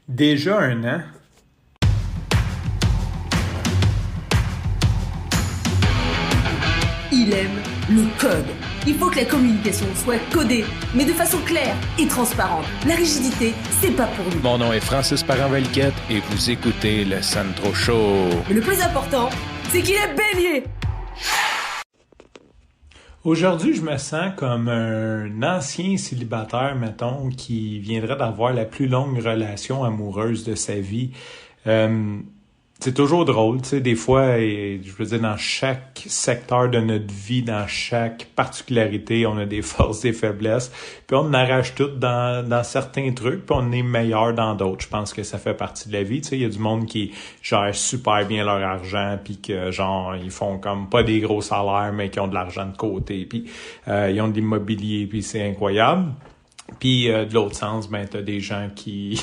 Déjà un an? Il aime le code. Il faut que la communication soit codée, mais de façon claire et transparente. La rigidité, c'est pas pour lui. Mon nom est Francis Parent-Valquette et vous écoutez le Sandro Show. Mais le plus important, c'est qu'il est bélier. Aujourd'hui, je me sens comme un ancien célibataire, mettons, qui viendrait d'avoir la plus longue relation amoureuse de sa vie. C'est toujours drôle, tu sais, des fois, et je veux dire, dans chaque secteur de notre vie, dans chaque particularité, on a des forces, des faiblesses, puis on en arrache toutes dans certains trucs, puis on est meilleur dans d'autres. Je pense que ça fait partie de la vie, tu sais, il y a du monde qui gère super bien leur argent, puis que, genre, ils font comme pas des gros salaires, mais qui ont de l'argent de côté, puis ils ont de l'immobilier, puis c'est incroyable. Puis de l'autre sens, ben t'as des gens qui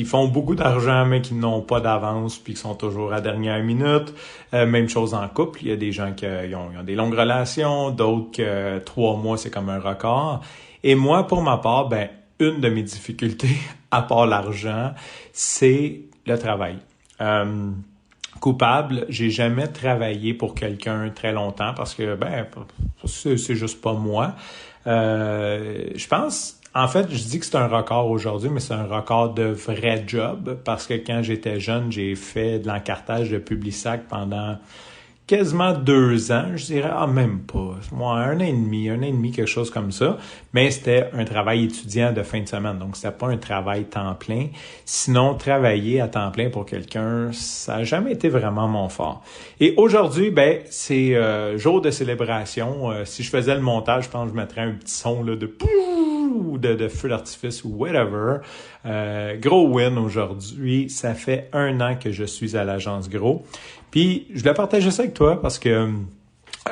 font beaucoup d'argent mais qui n'ont pas d'avance puis qui sont toujours à dernière minute. Même chose en couple, il y a des gens qui ont des longues relations, d'autres que 3 mois c'est comme un record. Et moi, pour ma part, ben une de mes difficultés, à part l'argent, c'est le travail. Coupable, j'ai jamais travaillé pour quelqu'un très longtemps parce que ben c'est juste pas moi. Je pense. En fait, je dis que c'est un record aujourd'hui, mais c'est un record de vrai job parce que quand j'étais jeune, j'ai fait de l'encartage de Publisac pendant quasiment 2 ans, je dirais, même pas. Moi, 1 an et demi, quelque chose comme ça. Mais c'était un travail étudiant de fin de semaine, donc c'était pas un travail temps plein. Sinon, travailler à temps plein pour quelqu'un, ça a jamais été vraiment mon fort. Et aujourd'hui, ben, c'est jour de célébration. Si je faisais le montage, je pense que je mettrais un petit son là, de feu d'artifice ou whatever. Gros win aujourd'hui. Ça fait 1 an que je suis à l'agence Gros. Puis, je voulais partager ça avec toi parce que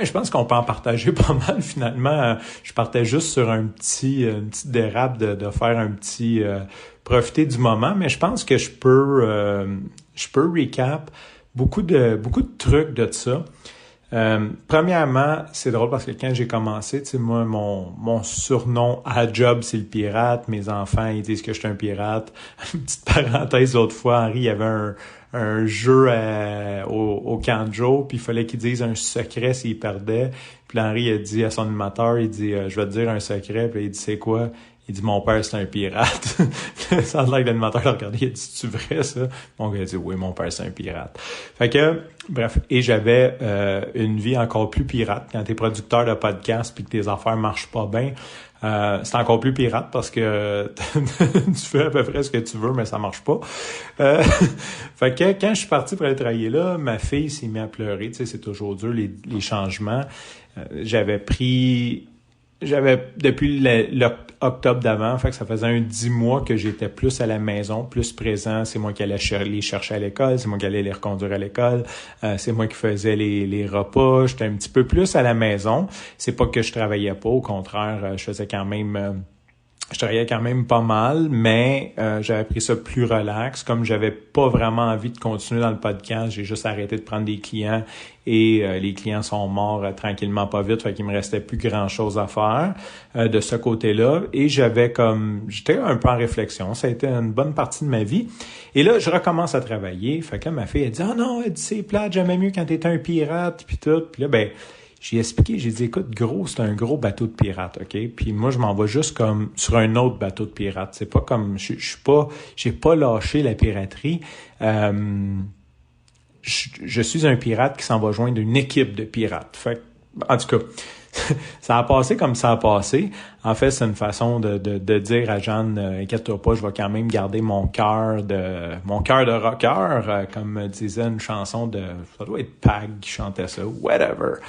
je pense qu'on peut en partager pas mal finalement. Je partais juste sur une petite dérape de faire un petit profiter du moment, mais je pense que je peux recap beaucoup de trucs de ça. Premièrement, c'est drôle parce que quand j'ai commencé, tu sais, moi, mon surnom à job, c'est le pirate. Mes enfants, ils disent que je suis un pirate. Une petite parenthèse, l'autre fois, Henri, il y avait un jeu au camp de jour, puis il fallait qu'il dise un secret s'il perdait. Puis Henri a dit à son animateur, il dit je vais te dire un secret. Puis il dit c'est quoi? Il dit mon père c'est un pirate. Ça a l'air que l'animateur l'a regardé, il a dit c'est vrai ça? Mon gars a dit oui, mon père c'est un pirate. Fait que bref, et j'avais une vie encore plus pirate quand t'es producteur de podcast puis que tes affaires marchent pas bien. C'est encore plus pirate parce que tu fais à peu près ce que tu veux, mais ça marche pas. Fait que quand je suis parti pour aller travailler là, ma fille s'est mise à pleurer. Tu sais, c'est toujours dur les changements. J'avais depuis l'octobre d'avant, fait que ça faisait 10 mois que j'étais plus à la maison, plus présent. C'est moi qui allais les chercher à l'école, c'est moi qui allais les reconduire à l'école, c'est moi qui faisais les repas. J'étais un petit peu plus à la maison. C'est pas que je travaillais pas, au contraire, je travaillais quand même pas mal, mais j'avais pris ça plus relax. Comme j'avais pas vraiment envie de continuer dans le podcast, j'ai juste arrêté de prendre des clients et les clients sont morts tranquillement pas vite, fait qu'il me restait plus grand chose à faire de ce côté-là. Et j'étais un peu en réflexion. Ça a été une bonne partie de ma vie. Et là, je recommence à travailler. Fait que là, ma fille, elle dit « Ah non, elle dit, c'est plate, j'aimais mieux quand t'étais un pirate, puis tout. » Puis là, ben, j'ai expliqué, j'ai dit, écoute, Gros, c'est un gros bateau de pirate, OK? Puis moi, je m'en vais juste comme sur un autre bateau de pirate. C'est pas comme, j'ai pas lâché la piraterie. Je suis un pirate qui s'en va joindre une équipe de pirates. Fait que, en tout cas, ça a passé comme ça a passé. En fait, c'est une façon de dire à Jeanne, inquiète-toi pas, je vais quand même garder mon cœur de rocker, comme disait une chanson ça doit être Pag qui chantait ça, whatever.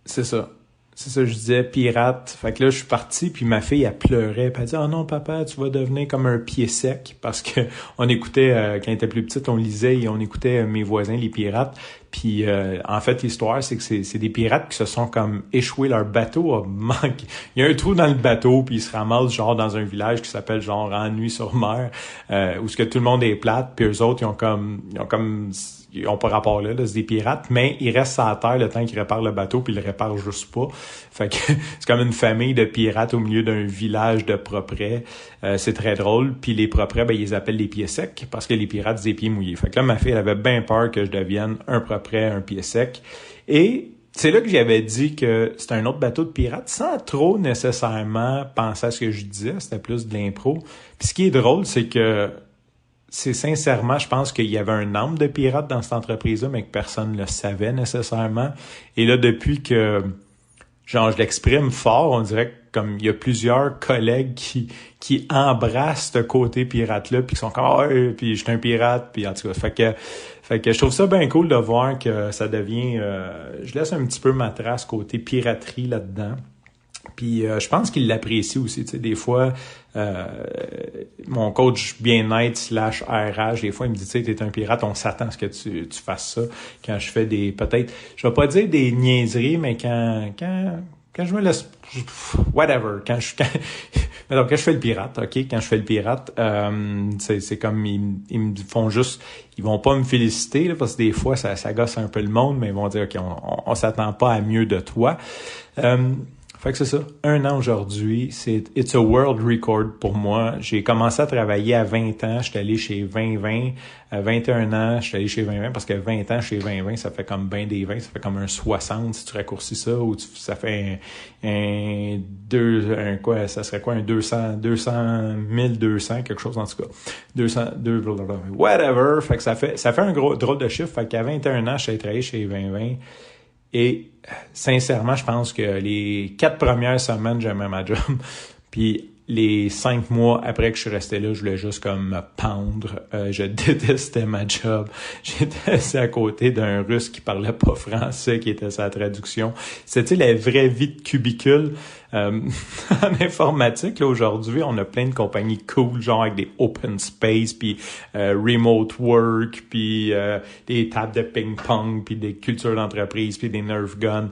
C'est ça, je disais pirate. Fait que là, je suis parti, puis ma fille, elle pleurait. Puis elle dit « Oh non, papa, tu vas devenir comme un pied sec. » Parce que on écoutait, quand elle était plus petite, on lisait et on écoutait mes voisins, les pirates. Puis en fait, l'histoire, c'est que c'est des pirates qui se sont comme échoués. Leur bateau a manqué. Il y a un trou dans le bateau, puis ils se ramassent genre dans un village qui s'appelle genre Ennui-sur-Mer, où ce que tout le monde est plate. Puis eux autres, ils ont comme ils ont pas rapport là, c'est des pirates, mais ils restent sur la terre le temps qu'ils réparent le bateau, puis ils le réparent juste pas. Fait que c'est comme une famille de pirates au milieu d'un village de propres. C'est très drôle. Puis les propres, ben ils les appellent les pieds secs, parce que les pirates, c'est des pieds mouillés. Fait que là, ma fille, elle avait bien peur que je devienne un propre, un pied sec. Et c'est là que j'avais dit que c'était un autre bateau de pirates, sans trop nécessairement penser à ce que je disais. C'était plus de l'impro. Puis ce qui est drôle, c'est que c'est sincèrement, je pense qu'il y avait un âme de pirate dans cette entreprise-là, mais que personne ne le savait nécessairement. Et là, depuis que genre je l'exprime fort, on dirait que comme il y a plusieurs collègues qui embrassent ce côté pirate-là, puis qui sont comme puis je suis un pirate, puis en tout cas, fait que je trouve ça bien cool de voir que ça devient je laisse un petit peu ma trace côté piraterie là-dedans. Puis je pense qu'il l'apprécie aussi, tu sais, des fois mon coach bien-être / RH, des fois il me dit, tu sais, t'es un pirate, on s'attend à ce que tu fasses ça. Quand je fais des, peut-être, je vais pas dire des niaiseries, mais quand je me laisse, whatever, quand je fais le pirate, ok, quand je fais le pirate, c'est comme ils me font juste, ils vont pas me féliciter là, parce que des fois ça gosse un peu le monde, mais ils vont dire, ok, on s'attend pas à mieux de toi. Fait que c'est ça, 1 an aujourd'hui, it's a world record pour moi. J'ai commencé à travailler à 20 ans, j'étais allé chez 2020, à 21 ans, j'étais allé chez 2020 parce que 20 ans chez 2020, ça fait comme ben des 20, ça fait comme un 60 si tu raccourcis ça, ou ça fait un 200, 1200, quelque chose en tout cas. 200, whatever. Fait que ça fait un gros drôle de chiffre. Fait qu'à 21 ans, j'étais travaillé chez 2020. Et sincèrement, je pense que les 4 premières semaines, j'aimais ma job. Puis les 5 mois après que je suis resté là, je voulais juste comme me pendre. Je détestais ma job. J'étais assis à côté d'un Russe qui parlait pas français, qui était sa traduction. C'était la vraie vie de cubicule. En informatique, là, aujourd'hui, on a plein de compagnies cool, genre avec des open space, puis remote work, puis des tables de ping-pong, puis des cultures d'entreprise, puis des Nerf guns.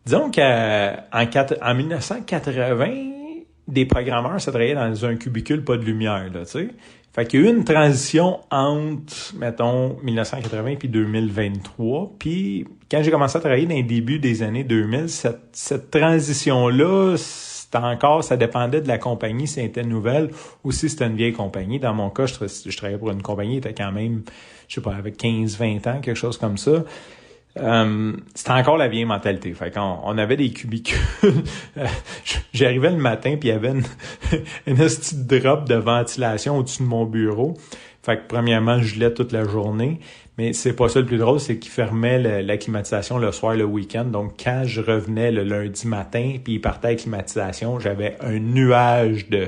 Disons qu'en 1980, des programmeurs, ça travaillait dans un cubicule, pas de lumière, là, tu sais. Fait qu'il y a eu une transition entre, mettons, 1980 puis 2023. Puis quand j'ai commencé à travailler dans les débuts des années 2000, cette transition-là, c'était encore, ça dépendait de la compagnie, si c'était nouvelle ou si c'était une vieille compagnie. Dans mon cas, je travaillais pour une compagnie qui était quand même, je sais pas, avec 15-20 ans, quelque chose comme ça. C'était encore la vieille mentalité. Fait qu'on avait des cubicules. J'arrivais le matin puis il y avait une petite drop de ventilation au-dessus de mon bureau. Fait que premièrement, je gelais toute la journée. Mais c'est pas ça le plus drôle, c'est qu'ils fermaient la climatisation le soir, le week-end. Donc quand je revenais le lundi matin puis ils partaient à la climatisation, j'avais un nuage de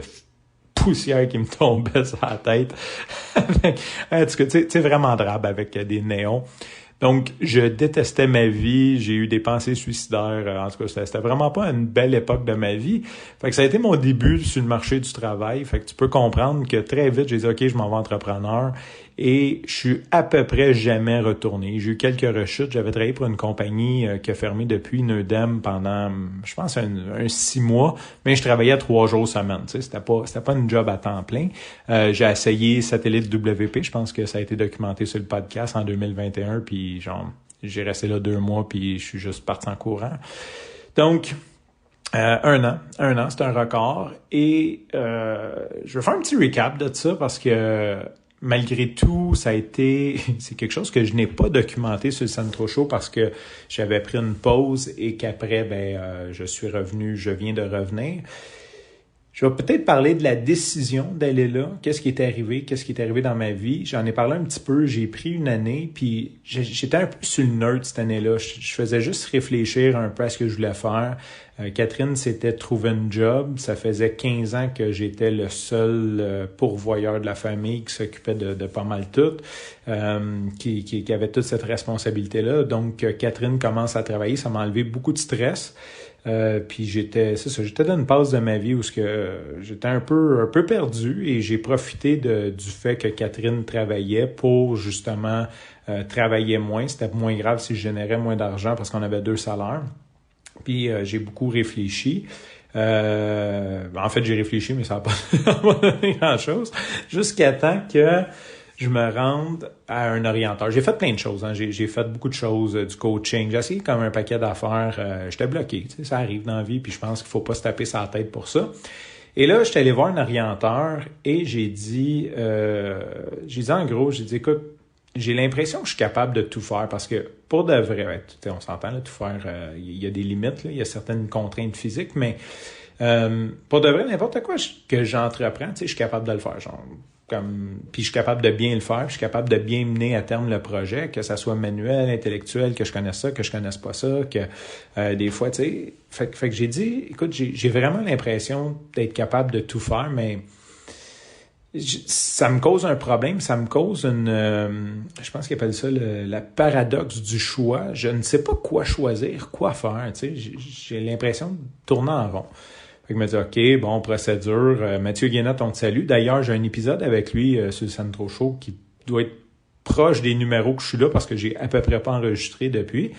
poussière qui me tombait sur la tête. En tout cas, tu sais, vraiment drabe avec des néons. Donc, je détestais ma vie, j'ai eu des pensées suicidaires, en tout cas, c'était vraiment pas une belle époque de ma vie. Fait que ça a été mon début sur le marché du travail. Fait que tu peux comprendre que très vite, j'ai dit, OK, je m'en vais entrepreneur. Et je suis à peu près jamais retourné. J'ai eu quelques rechutes. J'avais travaillé pour une compagnie qui a fermé depuis Neudem pendant, je pense, un 6 mois, mais je travaillais 3 jours semaine. Tu sais, c'était pas une job à temps plein. J'ai essayé Satellite WP. Je pense que ça a été documenté sur le podcast en 2021. Puis genre, j'ai resté là 2 mois, puis je suis juste parti en courant. Donc, 1 an, c'est un record. Et je vais faire un petit recap de ça parce que malgré tout, c'est quelque chose que je n'ai pas documenté sur le Centro Show parce que j'avais pris une pause et qu'après, je viens de revenir. Je vais peut-être parler de la décision d'aller là. Qu'est-ce qui est arrivé dans ma vie. J'en ai parlé un petit peu. J'ai pris une année, puis j'étais un peu sur le nerd cette année-là. Je faisais juste réfléchir un peu à ce que je voulais faire. Catherine s'était trouvé une job. Ça faisait 15 ans que j'étais le seul pourvoyeur de la famille qui s'occupait de pas mal tout, qui avait toute cette responsabilité-là. Donc, Catherine commence à travailler. Ça m'a enlevé beaucoup de stress. Puis j'étais dans une phase de ma vie où j'étais un peu perdu et j'ai profité du fait que Catherine travaillait pour justement travailler moins. C'était moins grave si je générais moins d'argent parce qu'on avait 2 salaires. Puis j'ai beaucoup réfléchi. En fait, j'ai réfléchi, mais ça n'a pas donné grand-chose. Jusqu'à temps que je me rende à un orienteur. J'ai fait plein de choses, hein. J'ai fait beaucoup de choses, du coaching. J'ai essayé comme un paquet d'affaires. J'étais bloqué, tu sais, ça arrive dans la vie, puis je pense qu'il faut pas se taper sa tête pour ça. Et là, j'étais allé voir un orienteur et j'ai dit en gros, écoute, j'ai l'impression que je suis capable de tout faire parce que pour de vrai, on s'entend, là, tout faire, il y a des limites, là, il y a certaines contraintes physiques, mais pour de vrai, n'importe quoi que j'entreprends, je suis capable de le faire. Puis je suis capable de bien le faire, je suis capable de bien mener à terme le projet, que ça soit manuel, intellectuel, que je connaisse ça, que je connaisse pas ça, que des fois, tu sais, fait que j'ai dit, écoute, j'ai vraiment l'impression d'être capable de tout faire, mais ça me cause un problème, ça me cause je pense qu'ils appellent ça la paradoxe du choix. Je ne sais pas quoi choisir, quoi faire, tu sais, j'ai l'impression de tourner en rond. Fait que je me dis, OK, bon, procédure. Mathieu Guénette, on te salue. D'ailleurs, j'ai un épisode avec lui sur le Sandro Show qui doit être proche des numéros que je suis là parce que j'ai à peu près pas enregistré depuis.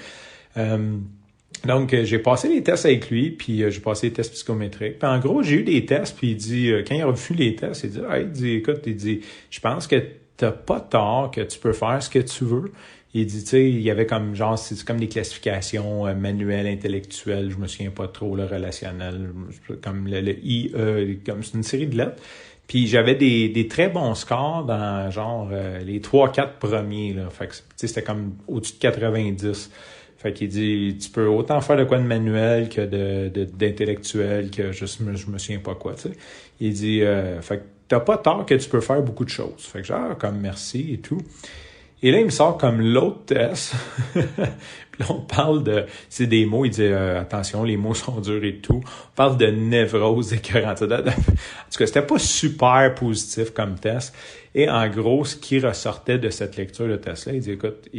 Donc, j'ai passé les tests avec lui, puis j'ai passé les tests psychométriques. Puis en gros, j'ai eu des tests, puis il dit, quand il a revu les tests, il dit, écoute, je pense que t'as pas tort, que tu peux faire ce que tu veux. Il dit, tu sais, il y avait comme, genre, c'est comme des classifications manuelles, intellectuelles, je me souviens pas trop, le relationnel, comme le IE, comme c'est une série de lettres. Puis j'avais des très bons scores dans, genre, les 3-4 premiers, là. Fait que, tu sais, c'était comme au-dessus de 90. Fait qu'il dit, tu peux autant faire de quoi de manuel que d'intellectuel, que je me souviens pas quoi, tu sais. Il dit, fait que t'as pas tort que tu peux faire beaucoup de choses. Fait que genre, comme merci et tout. Et là, il me sort comme l'autre test. Puis là, on parle c'est des mots, il dit, attention, les mots sont durs et tout. On parle de névrose écœurante. En tout cas, c'était pas super positif comme test. Et en gros, ce qui ressortait de cette lecture de test-là, il dit, écoute,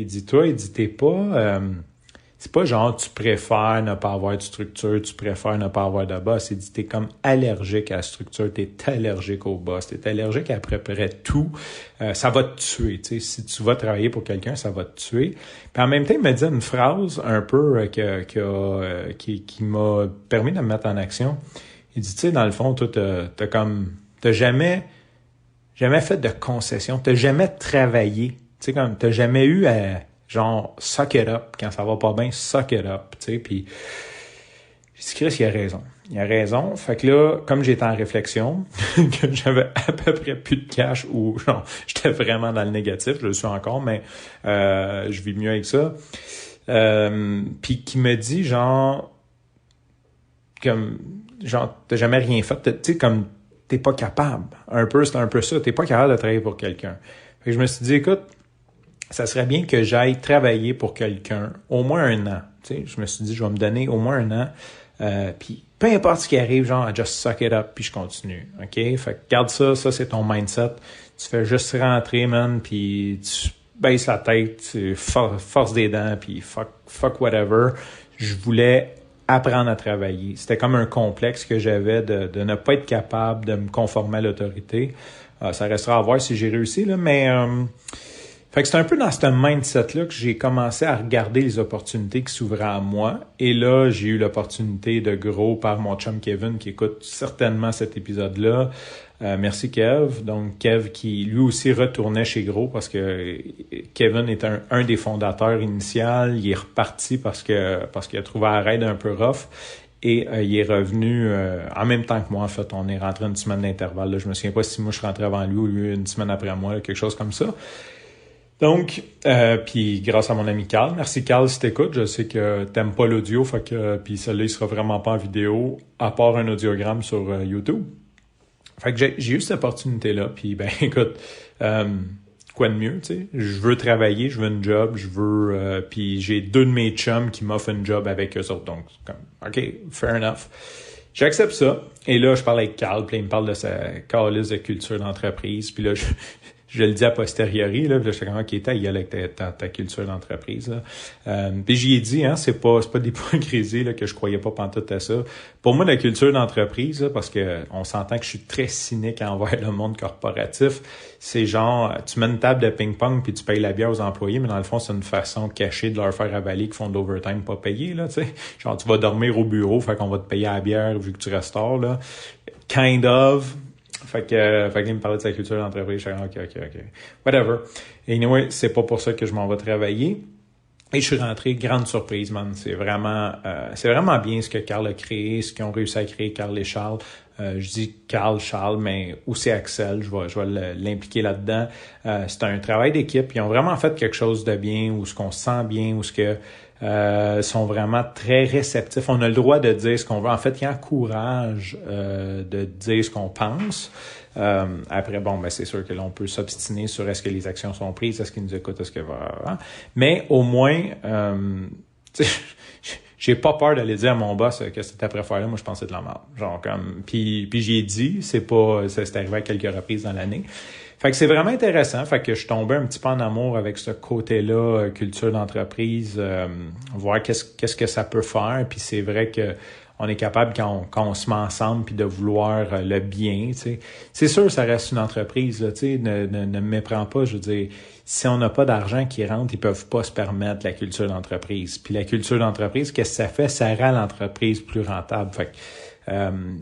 t'es pas, c'est pas genre, tu préfères ne pas avoir de structure, tu préfères ne pas avoir de boss. Il dit, t'es comme allergique à la structure, t'es allergique au boss, t'es allergique à peu près tout. Ça va te tuer, tu sais. Si tu vas travailler pour quelqu'un, ça va te tuer. Puis en même temps, il me dit une phrase un peu qui m'a permis de me mettre en action. Il dit, tu sais, dans le fond, toi, t'as jamais fait de concession, t'as jamais travaillé. Tu sais, comme, t'as jamais eu à, genre, suck it up. Quand ça va pas bien, suck it up, tu sais. Puis, j'ai dit, Chris, il a raison. Il a raison. Fait que là, comme j'étais en réflexion, que j'avais à peu près plus de cash ou, genre, j'étais vraiment dans le négatif, je le suis encore, mais je vis mieux avec ça. Puis, qui me dit, genre, t'as jamais rien fait. Tu sais, comme, t'es pas capable. C'est un peu ça. T'es pas capable de travailler pour quelqu'un. Fait que je me suis dit, écoute, ça serait bien que j'aille travailler pour quelqu'un au moins 1 an. Tu sais, je me suis dit, je vais me donner au moins 1 an. Puis peu importe ce qui arrive, genre, I just suck it up, puis je continue. OK? Fait que garde ça c'est ton mindset. Tu fais juste rentrer, man, puis tu baisses la tête, tu forces des dents, puis fuck whatever. Je voulais apprendre à travailler. C'était comme un complexe que j'avais de ne pas être capable de me conformer à l'autorité. Ça restera à voir si j'ai réussi, là, mais... Fait que c'est un peu dans ce mindset-là que j'ai commencé à regarder les opportunités qui s'ouvraient à moi. Et là, j'ai eu l'opportunité de gros par mon chum Kevin qui écoute certainement cet épisode-là. Merci Kev. Donc Kev qui lui aussi retournait chez Gros parce que Kevin est un des fondateurs initial. Il est reparti parce qu'il a trouvé un raid un peu rough. Et il est revenu en même temps que moi, en fait. On est rentré une semaine d'intervalle. Là. Je me souviens pas si moi je suis rentré avant lui ou lui une semaine après moi, là, quelque chose comme ça. Donc, puis grâce à mon ami Carl, merci Carl si t'écoutes, je sais que t'aimes pas l'audio, fait que puis celui-là il sera vraiment pas en vidéo, à part un audiogramme sur YouTube. Fait que j'ai eu cette opportunité-là, puis ben écoute, quoi de mieux, tu sais, je veux travailler, je veux une job, puis j'ai 2 de mes chums qui m'offrent une job avec eux autres, donc comme, OK, fair enough. J'accepte ça, et là je parle avec Carl, puis il me parle de sa calice de culture d'entreprise, puis là je le dis a posteriori, là, puis là, j'étais comme, OK, t'as avec ta culture d'entreprise, là. Puis j'y ai dit, hein, c'est pas d'hypocrisie, là, que je croyais pas pantoute à ça. Pour moi, la culture d'entreprise, là, parce que on s'entend que je suis très cynique envers le monde corporatif, c'est genre, tu mets une table de ping-pong puis tu payes la bière aux employés, mais dans le fond, c'est une façon cachée de leur faire avaler qu'ils font de l'overtime pas payé, là, tu sais. Genre, tu vas dormir au bureau, fait qu'on va te payer la bière vu que tu restaures, là. Kind of. Fait qu'il me parlait de sa culture d'entreprise. Je suis OK. Whatever. Et anyway, c'est pas pour ça que je m'en vais travailler. Et je suis rentré, grande surprise, man. C'est vraiment bien ce que Carl a créé, ce qu'ils ont réussi à créer, Carl et Charles. Je dis Carl, Charles, mais aussi Axel, je vais l'impliquer là-dedans. C'est un travail d'équipe. Ils ont vraiment fait quelque chose de bien, où ce qu'on se sent bien, où ce que sont vraiment très réceptifs. On a le droit de dire ce qu'on veut. En fait, ils encouragent de dire ce qu'on pense. Après, c'est sûr que là, on peut s'obstiner sur est-ce que les actions sont prises, est-ce qu'ils nous écoutent, est-ce que... Mais au moins, j'ai pas peur d'aller dire à mon boss que cette affaire-là, moi, je pensais de la merde. Genre, puis j'y ai dit, c'est arrivé à quelques reprises dans l'année. Fait que c'est vraiment intéressant. Fait que je tombais un petit peu en amour avec ce côté-là, culture d'entreprise, voir qu'est-ce que ça peut faire. Puis c'est vrai que on est capable quand on se met ensemble puis de vouloir le bien, tu sais. C'est sûr, ça reste une entreprise, là, tu sais, ne me méprends pas, je veux dire, si on n'a pas d'argent qui rentre, ils peuvent pas se permettre la culture d'entreprise. Puis la culture d'entreprise, qu'est-ce que ça fait? Ça rend l'entreprise plus rentable. Fait que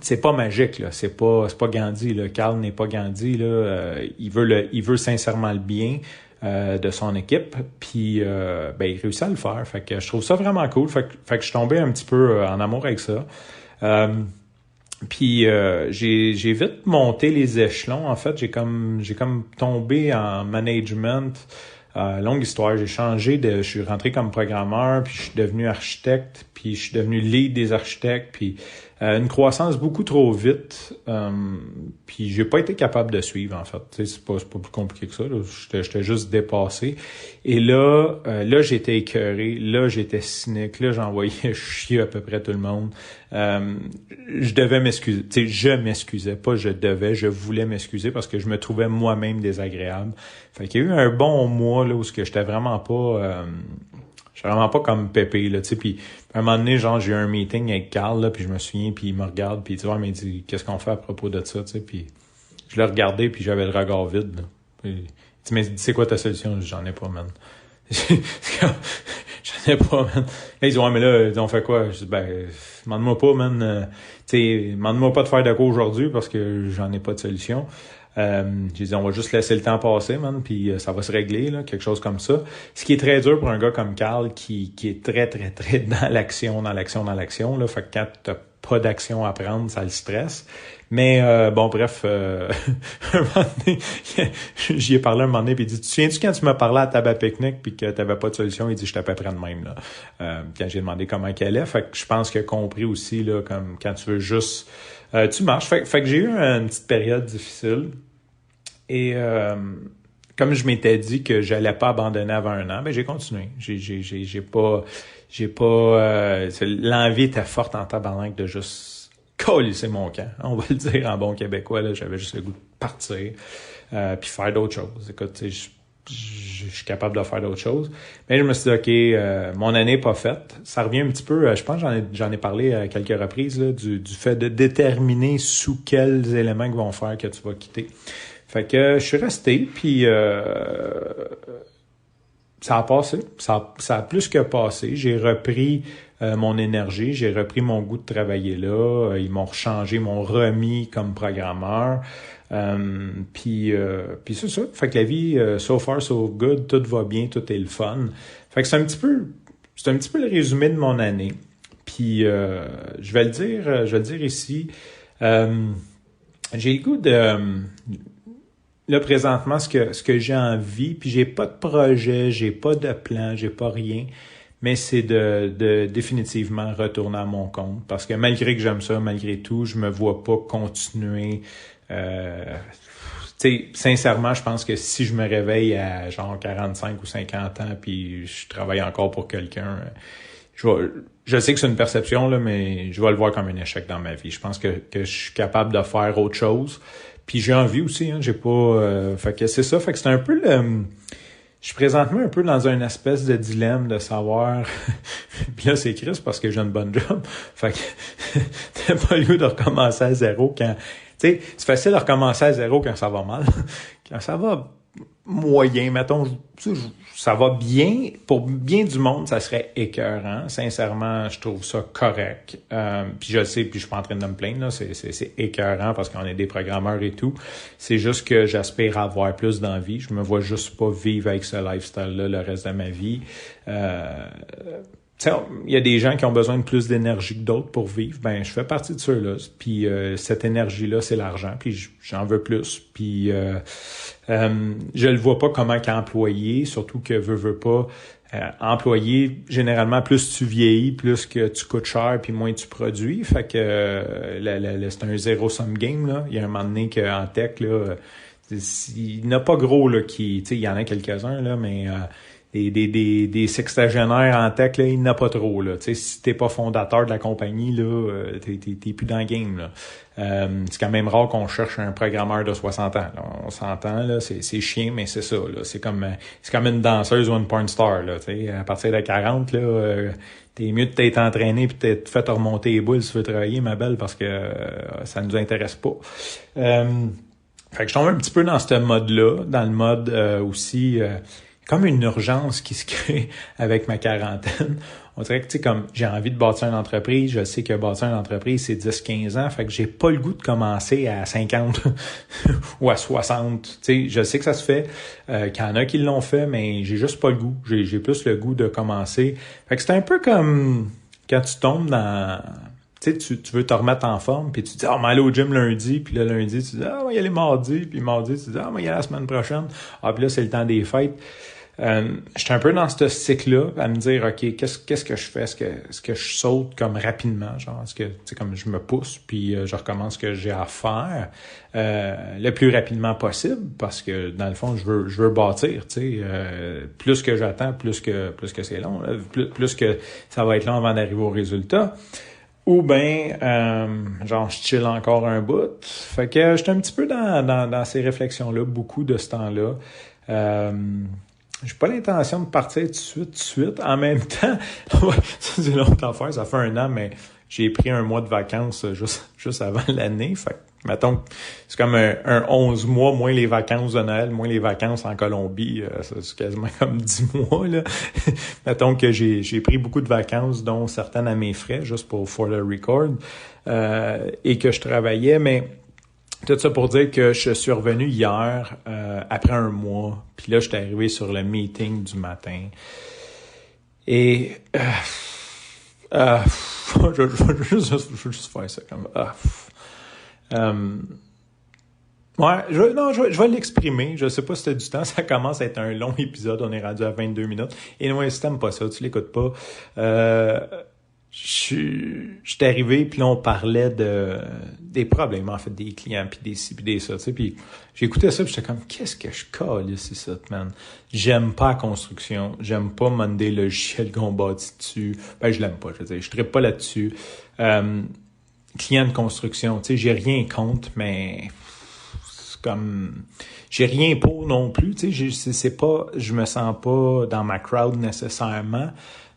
c'est pas magique, là, c'est pas Gandhi, là. Carl n'est pas Gandhi, là. Il veut sincèrement le bien de son équipe, puis il réussit à le faire. Fait que je trouve ça vraiment cool. Fait que je suis tombé un petit peu en amour avec ça. Puis j'ai vite monté les échelons. En fait, j'ai comme tombé en management. Longue histoire, j'ai changé je suis rentré comme programmeur, puis je suis devenu architecte, puis je suis devenu lead des architectes, puis une croissance beaucoup trop vite, puis j'ai pas été capable de suivre, en fait. Tu sais, c'est pas plus compliqué que ça, là. J'étais juste dépassé. Et là j'étais écœuré, là j'étais cynique, là j'envoyais chier à peu près tout le monde. Je devais m'excuser. Tu sais, je m'excusais, pas je voulais m'excuser parce que je me trouvais moi-même désagréable. Fait qu'il y a eu un bon mois là où j'étais vraiment pas comme Pépé, là, tu sais, puis à un moment donné, genre, j'ai eu un meeting avec Carl, là, puis je me souviens, puis il me regarde, puis tu vois, il m'a dit, qu'est-ce qu'on fait à propos de ça, tu sais, puis je l'ai regardé, puis j'avais le regard vide, là. Puis, il dit, mais c'est quoi ta solution? Je dis, j'en ai pas, man. J'en ai pas, man. Là, il dit, ouais, mais là, on fait quoi? Je dis, demande-moi pas, man, tu sais, demande-moi pas de faire de quoi aujourd'hui, parce que j'en ai pas de solution. J'ai dit, on va juste laisser le temps passer, man, puis ça va se régler, là, quelque chose comme ça. Ce qui est très dur pour un gars comme Carl qui est très, très, très dans l'action, là. Fait que quand t'as pas d'action à prendre, ça le stresse. Mais bref, un moment donné, j'y ai parlé un moment donné, puis il dit, tu te souviens-tu quand tu m'as parlé à Tabac Picnic puis que t'avais pas de solution? Il dit, j'étais à peu près de même, là. Quand j'ai demandé comment qu'elle est. Fait que je pense qu'il a compris aussi, là, comme quand tu veux juste... tu marches. Fait que j'ai eu une petite période difficile. Et comme je m'étais dit que j'allais pas abandonner avant un an, j'ai continué. J'ai pas l'envie était forte en tabarnak de juste colisser mon camp. On va le dire en bon québécois, là, j'avais juste le goût de partir puis faire d'autres choses. Écoute, tu sais, je suis capable de faire d'autres choses. Mais je me suis dit, OK, mon année n'est pas faite. Ça revient un petit peu, je pense que j'en ai parlé à quelques reprises, là, du fait de déterminer sous quels éléments qui vont faire que tu vas quitter. Fait que je suis resté, puis ça a passé. Ça a plus que passé. J'ai repris mon énergie, j'ai repris mon goût de travailler là. Ils m'ont rechangé, ils m'ont remis comme programmeur. Puis c'est ça. Fait que la vie, so far, so good, tout va bien, tout est le fun. Fait que c'est un petit peu le résumé de mon année. Puis je vais le dire ici. J'ai le goût de là présentement ce que j'ai envie, puis j'ai pas de projet, j'ai pas de plan, j'ai pas rien. Mais c'est de définitivement retourner à mon compte. Parce que malgré que j'aime ça, malgré tout, je me vois pas continuer. Tu sais, sincèrement, je pense que si je me réveille à genre 45 ou 50 ans puis je travaille encore pour quelqu'un, je sais que c'est une perception, là, mais je vais le voir comme un échec dans ma vie. Je pense que je suis capable de faire autre chose. Puis j'ai envie aussi, hein, j'ai pas... fait que c'est ça, fait que c'est un peu le... Je suis présentement un peu dans une espèce de dilemme de savoir... Puis là, c'est triste parce que j'ai une bonne job. Fait que t'as pas lieu de recommencer à zéro quand... Tu sais, c'est facile de recommencer à zéro quand ça va mal. Quand ça va moyen, mettons, ça va bien. Pour bien du monde, ça serait écœurant. Sincèrement, je trouve ça correct. Puis je le sais, puis je suis pas en train de me plaindre, là. C'est écœurant parce qu'on est des programmeurs et tout. C'est juste que j'aspire à avoir plus d'envie. Je me vois juste pas vivre avec ce lifestyle-là le reste de ma vie. Il y a des gens qui ont besoin de plus d'énergie que d'autres pour vivre. Ben, je fais partie de ceux-là. Puis cette énergie-là, c'est l'argent. Puis j'en veux plus. Puis je le vois pas comment qu'employé, surtout que veux pas. Employé, généralement, plus tu vieillis, plus que tu coûtes cher, puis moins tu produis. Fait que c'est un zéro-sum game, là. Il y a un moment donné qu'en tech, là, il n'y en a pas gros là qui. Tu sais, il y en a quelques-uns, là, mais des sextagénaires en tech, là, il n'y en a pas trop, là. Tu sais, si t'es pas fondateur de la compagnie, là, t'es plus dans le game, là. C'est quand même rare qu'on cherche un programmeur de 60 ans, là. On s'entend, là, c'est chiant, mais c'est ça, là. C'est comme une danseuse ou une porn star, là, tu sais. À partir de 40, là, t'es mieux de t'être entraîné puis t'être fait remonter les boules si tu veux travailler, ma belle, parce que ça nous intéresse pas. Fait que je tombe un petit peu dans ce mode-là, dans le mode aussi comme une urgence qui se crée avec ma quarantaine. On dirait que, tu sais, comme j'ai envie de bâtir une entreprise, je sais que bâtir une entreprise, c'est 10-15 ans, fait que j'ai pas le goût de commencer à 50 ou à 60. Tu sais, je sais que ça se fait, qu'il y en a qui l'ont fait, mais j'ai juste pas le goût. J'ai plus le goût de commencer. Fait que c'est un peu comme quand tu tombes dans... Tu sais, tu veux te remettre en forme, puis tu dis « Ah, on va aller au gym lundi », puis là, lundi, tu dis « Ah, on va y aller mardi », puis mardi, tu dis « Ah, on va y aller la semaine prochaine ». Ah, puis là, c'est le temps des fêtes. J'étais un peu dans ce cycle-là, à me dire, OK, qu'est-ce que je fais? Est-ce que je saute comme rapidement? Genre, est-ce que, tu sais, comme je me pousse, puis je recommence ce que j'ai à faire le plus rapidement possible, parce que, dans le fond, je veux bâtir, tu sais. Plus que j'attends, plus que c'est long, là, plus que ça va être long avant d'arriver au résultat. Ou genre, je chill encore un bout. Fait que j'étais un petit peu dans ces réflexions-là, beaucoup de ce temps-là. J'ai pas l'intention de partir tout de suite. En même temps, ça c'est une autre affaire, ça fait 1 an, mais j'ai pris un mois de vacances juste avant l'année. Fait que, mettons, c'est comme un 11 mois, moins les vacances de Noël, moins les vacances en Colombie. C'est quasiment comme 10 mois, là. Mettons que j'ai pris beaucoup de vacances, dont certaines à mes frais, juste for the record, et que je travaillais, mais tout ça pour dire que je suis revenu hier, après 1 mois, puis là, j'étais arrivé sur le meeting du matin. Et je veux juste faire ça comme je vais l'exprimer. Je sais pas si t'as du temps. Ça commence à être un long épisode. On est rendu à 22 minutes. Et non, si t'aimes pas ça, tu l'écoutes pas. J'étais arrivé, puis là, on parlait des problèmes, en fait, des clients, puis des ci, puis des ça, tu sais, puis j'écoutais ça, puis j'étais comme, qu'est-ce que je colle, c'est ça, man? J'aime pas la construction, j'aime pas monter le logiciel qu'on bâtit dessus, je l'aime pas, je veux dire, je trippe pas là-dessus. Client de construction, tu sais, j'ai rien contre, mais c'est comme... J'ai rien pour non plus, tu sais, c'est pas... Je me sens pas dans ma crowd nécessairement.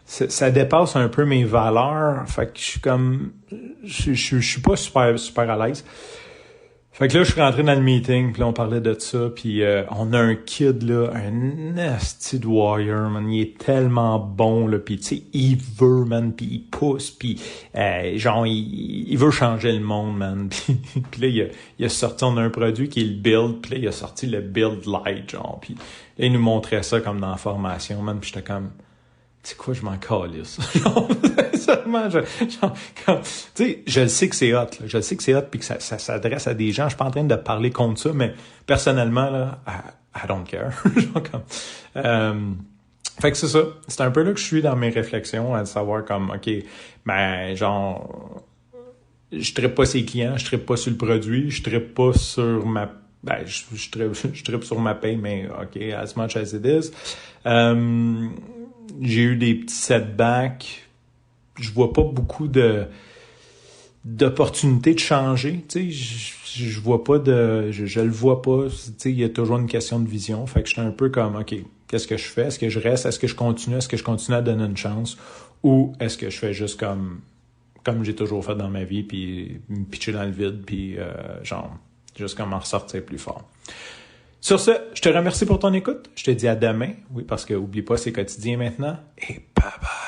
Ça dépasse un peu mes valeurs, fait que je suis comme... Je suis pas super à l'aise. Fait que là, je suis rentré dans le meeting, puis là, on parlait de ça, puis on a un kid, là, un nasty de warrior, man, il est tellement bon, là, puis tu sais, il veut, man, puis il pousse, puis genre, il veut changer le monde, man, puis là, il a sorti, on a un produit qui est le build, puis là, il a sorti le build light, genre, puis là, il nous montrait ça comme dans la formation, man, puis j'étais comme... Tu sais quoi, je m'en calisse. Seulement, tu sais, je le sais que c'est hot, là. Je le sais que c'est hot puis que ça s'adresse à des gens. Je suis pas en train de parler contre ça, mais personnellement, là, I don't care. Genre comme, fait que c'est ça. C'est un peu là que je suis dans mes réflexions, à savoir comme, OK, genre, je trippe pas ses clients, je trippe pas sur le produit, je trippe pas sur ma, je trippe sur ma paye, mais OK, as much as it is. J'ai eu des petits setbacks. Je vois pas beaucoup d'opportunités de changer. Tu sais, je vois pas je le vois pas. Tu sais, il y a toujours une question de vision. Fait que j'étais un peu comme, OK, qu'est-ce que je fais? Est-ce que je reste? Est-ce que je continue? Est-ce que je continue à donner une chance? Ou est-ce que je fais juste comme j'ai toujours fait dans ma vie, puis me pitcher dans le vide, puis genre, juste comme en ressortir plus fort. Sur ce, je te remercie pour ton écoute. Je te dis à demain. Oui, parce que oublie pas, c'est quotidien maintenant. Et bye bye.